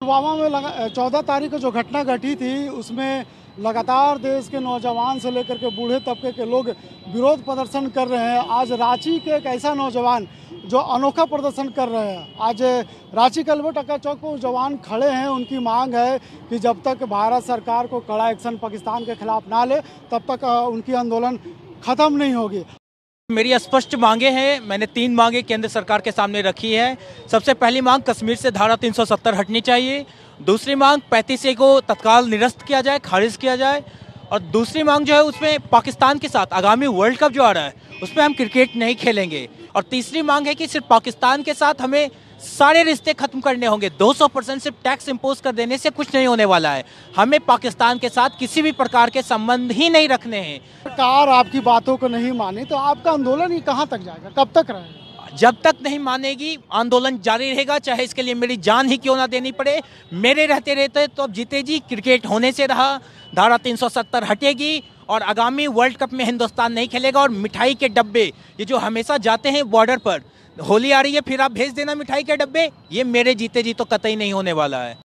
पुलवामा में 14 तारीख को जो घटना घटी थी उसमें लगातार देश के नौजवान से लेकर के बूढ़े तबके के लोग विरोध प्रदर्शन कर रहे हैं। आज रांची के एक ऐसा नौजवान जो अनोखा प्रदर्शन कर रहे हैं। आज रांची के अल्बर्ट एक्का चौक पर जवान खड़े हैं। उनकी मांग है कि जब तक भारत सरकार को कड़ा एक्शन पाकिस्तान के खिलाफ ना ले तब तक उनकी आंदोलन खत्म नहीं होगी। मेरी स्पष्ट मांगे हैं। मैंने 3 मांगे केंद्र सरकार के सामने रखी है। सबसे पहली मांग, कश्मीर से धारा 370 हटनी चाहिए। दूसरी मांग, 35A को तत्काल निरस्त किया जाए, खारिज किया जाए। और दूसरी मांग जो है उसमें पाकिस्तान के साथ आगामी वर्ल्ड कप जो आ रहा है उसमें हम क्रिकेट नहीं खेलेंगे। और तीसरी मांग है कि सिर्फ पाकिस्तान के साथ हमें सारे रिश्ते खत्म करने होंगे। 200% सिर्फ टैक्स इंपोज कर देने से कुछ नहीं होने वाला है। हमें पाकिस्तान के साथ किसी भी प्रकार के संबंध ही नहीं रखने हैं। सरकार आपकी बातों को नहीं मानी तो आपका आंदोलन ये कहाँ तक जाएगा, कब तक रहेगा? जब तक नहीं मानेगी आंदोलन जारी रहेगा, चाहे इसके लिए मेरी जान ही क्यों ना देनी पड़े। मेरे रहते रहते तो अब जीते जी क्रिकेट होने से रहा, धारा 370 हटेगी और आगामी वर्ल्ड कप में हिंदुस्तान नहीं खेलेगा। और मिठाई के डब्बे ये जो हमेशा जाते हैं बॉर्डर पर, होली आ रही है फिर आप भेज देना मिठाई के डब्बे, ये मेरे जीते जी तो कतई नहीं होने वाला है।